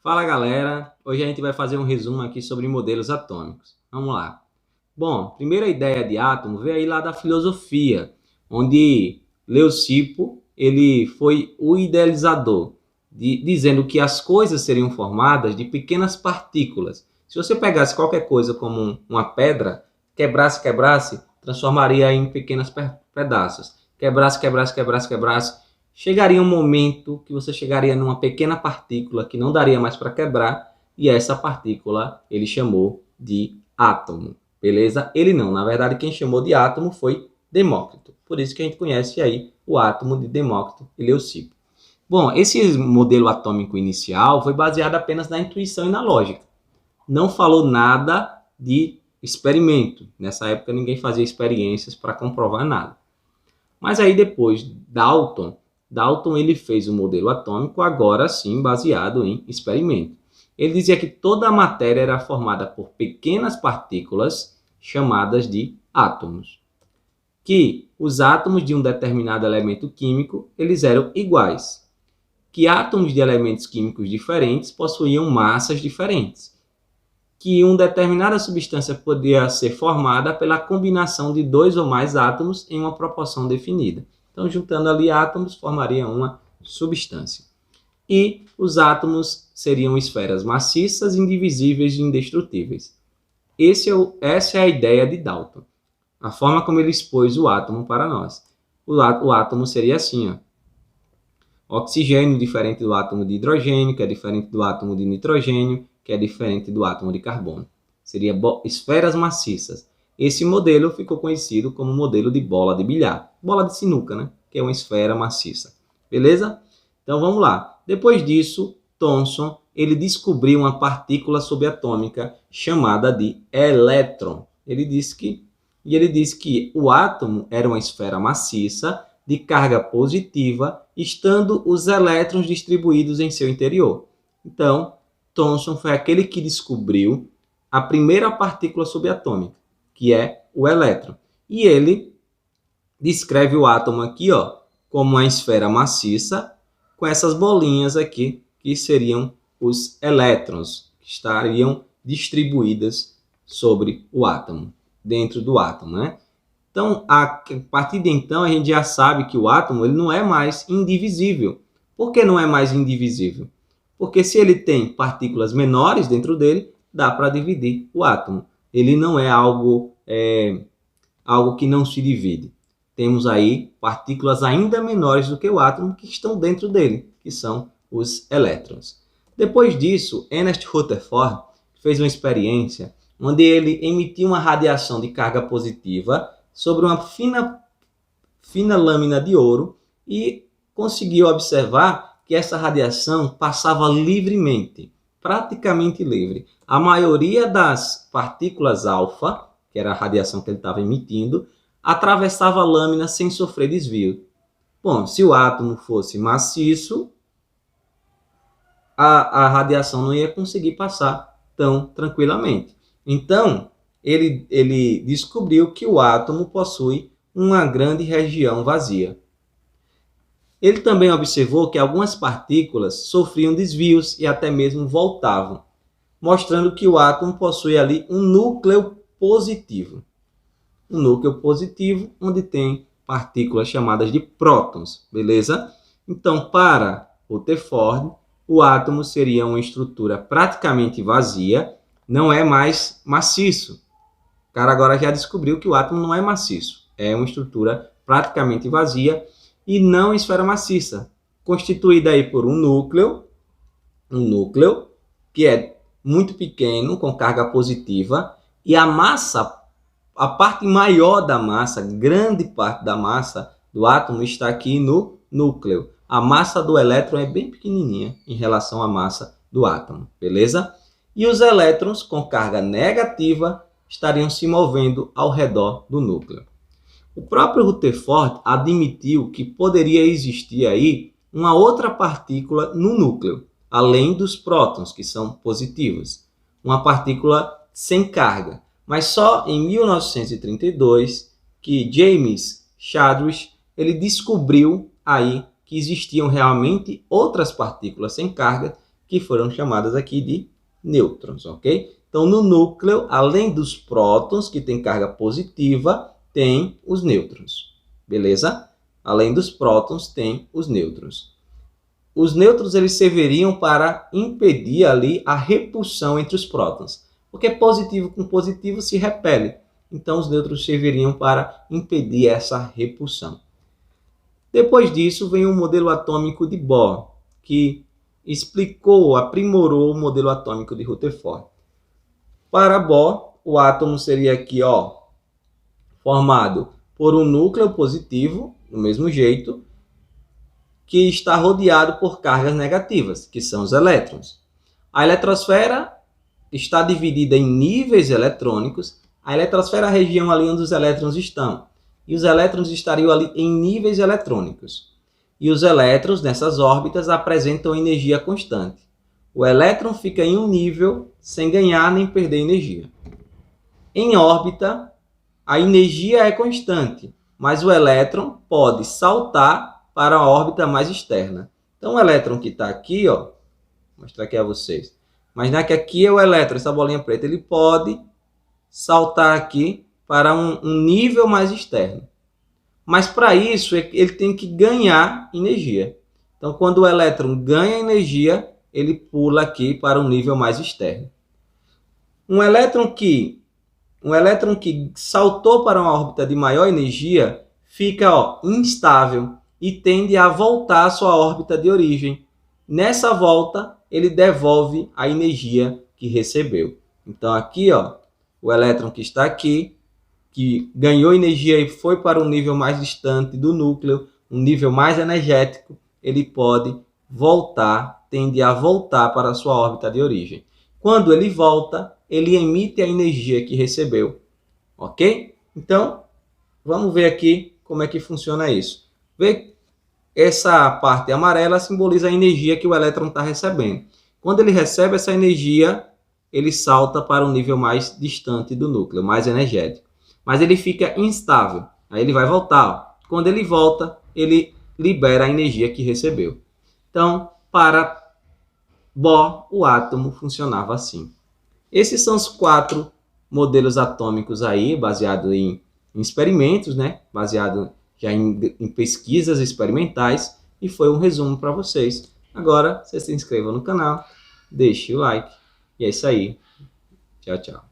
Fala galera, hoje a gente vai fazer um resumo aqui sobre modelos atômicos. Vamos lá. Bom, primeira ideia de átomo veio aí lá da filosofia, onde Leucipo ele foi o idealizador, dizendo que as coisas seriam formadas de pequenas partículas. Se você pegasse qualquer coisa como uma pedra, quebrasse, transformaria em pequenos pedaços. Quebrasse, chegaria um momento que você chegaria numa pequena partícula que não daria mais para quebrar, e essa partícula ele chamou de átomo. Beleza? Ele não. Na verdade, quem chamou de átomo foi Demócrito. Por isso que a gente conhece aí o átomo de Demócrito e Leucipo. Bom, esse modelo atômico inicial foi baseado apenas na intuição e na lógica. Não falou nada de experimento. Nessa época ninguém fazia experiências para comprovar nada. Mas aí depois, Dalton ele fez o modelo atômico, agora sim baseado em experimento. Ele dizia que toda a matéria era formada por pequenas partículas chamadas de átomos. Que os átomos de um determinado elemento químico eles eram iguais. Que átomos de elementos químicos diferentes possuíam massas diferentes. Que uma determinada substância podia ser formada pela combinação de dois ou mais átomos em uma proporção definida. Então, juntando ali átomos, formaria uma substância. E os átomos seriam esferas maciças, indivisíveis e indestrutíveis. Essa é a ideia de Dalton. A forma como ele expôs o átomo para nós. O átomo seria assim, ó. Oxigênio diferente do átomo de hidrogênio, que é diferente do átomo de nitrogênio, que é diferente do átomo de carbono. Seria esferas maciças. Esse modelo ficou conhecido como modelo de bola de bilhar. Bola de sinuca, né? Que é uma esfera maciça. Beleza? Então vamos lá. Depois disso, Thomson ele descobriu uma partícula subatômica chamada de elétron. Ele disse que o átomo era uma esfera maciça de carga positiva, estando os elétrons distribuídos em seu interior. Então, Thomson foi aquele que descobriu a primeira partícula subatômica, que é o elétron. E ele descreve o átomo aqui, ó, como uma esfera maciça, com essas bolinhas aqui, que seriam os elétrons, que estariam distribuídas sobre o átomo, dentro do átomo, né? Então, a partir de então, a gente já sabe que o átomo ele não é mais indivisível. Por que não é mais indivisível? Porque se ele tem partículas menores dentro dele, dá para dividir o átomo. Ele não é algo que não se divide. Temos aí partículas ainda menores do que o átomo que estão dentro dele, que são os elétrons. Depois disso, Ernest Rutherford fez uma experiência onde ele emitiu uma radiação de carga positiva sobre uma fina lâmina de ouro e conseguiu observar que essa radiação passava livremente, praticamente livre. A maioria das partículas alfa, que era a radiação que ele estava emitindo, atravessava a lâmina sem sofrer desvio. Bom, se o átomo fosse maciço, a radiação não ia conseguir passar tão tranquilamente. Então, ele descobriu que o átomo possui uma grande região vazia. Ele também observou que algumas partículas sofriam desvios e até mesmo voltavam, mostrando que o átomo possui ali um núcleo positivo. Um núcleo positivo onde tem partículas chamadas de prótons, beleza? Então, para Rutherford, o átomo seria uma estrutura praticamente vazia, não é mais maciço. O cara agora já descobriu que o átomo não é maciço, é uma estrutura praticamente vazia e não esfera maciça, constituída aí por um núcleo que é muito pequeno, com carga positiva, e a massa, a parte maior da massa, grande parte da massa do átomo está aqui no núcleo. A massa do elétron é bem pequenininha em relação à massa do átomo, beleza? E os elétrons com carga negativa estariam se movendo ao redor do núcleo. O próprio Rutherford admitiu que poderia existir aí uma outra partícula no núcleo, além dos prótons, que são positivos. Uma partícula sem carga. Mas só em 1932 que James Chadwick, ele descobriu aí que existiam realmente outras partículas sem carga que foram chamadas aqui de nêutrons, ok? Então, no núcleo, além dos prótons, que tem carga positiva, tem os nêutrons, beleza? Além dos prótons, tem os nêutrons. Os nêutrons eles serviriam para impedir ali a repulsão entre os prótons, porque positivo com positivo se repele. Então, os nêutrons serviriam para impedir essa repulsão. Depois disso, vem o modelo atômico de Bohr, que aprimorou o modelo atômico de Rutherford. Para Bohr, o átomo seria aqui, formado por um núcleo positivo, do mesmo jeito, que está rodeado por cargas negativas, que são os elétrons. A eletrosfera está dividida em níveis eletrônicos. A eletrosfera é a região ali onde os elétrons estão. E os elétrons estariam ali em níveis eletrônicos. E os elétrons, nessas órbitas, apresentam energia constante. O elétron fica em um nível sem ganhar nem perder energia. Em órbita, a energia é constante, mas o elétron pode saltar para a órbita mais externa. Então, o elétron que está aqui, vou mostrar aqui a vocês. Imaginar que aqui é o elétron, essa bolinha preta, ele pode saltar aqui para um nível mais externo. Mas para isso, ele tem que ganhar energia. Então, quando o elétron ganha energia, ele pula aqui para um nível mais externo. Um elétron que saltou para uma órbita de maior energia fica instável e tende a voltar à sua órbita de origem. Nessa volta, ele devolve a energia que recebeu. Então, aqui, o elétron que está aqui, que ganhou energia e foi para um nível mais distante do núcleo, um nível mais energético, ele pode voltar, tende a voltar para a sua órbita de origem. Quando ele volta, ele emite a energia que recebeu, ok? Então, vamos ver aqui como é que funciona isso. Vê, essa parte amarela simboliza a energia que o elétron está recebendo. Quando ele recebe essa energia, ele salta para um nível mais distante do núcleo, mais energético. Mas ele fica instável. Aí ele vai voltar. Quando ele volta, ele libera a energia que recebeu. Então, para Bohr, o átomo funcionava assim. Esses são os 4 modelos atômicos aí, baseados em experimentos, né? Baseado já em pesquisas experimentais. E foi um resumo para vocês. Agora, você se inscreva no canal, deixe o like. E é isso aí. Tchau, tchau.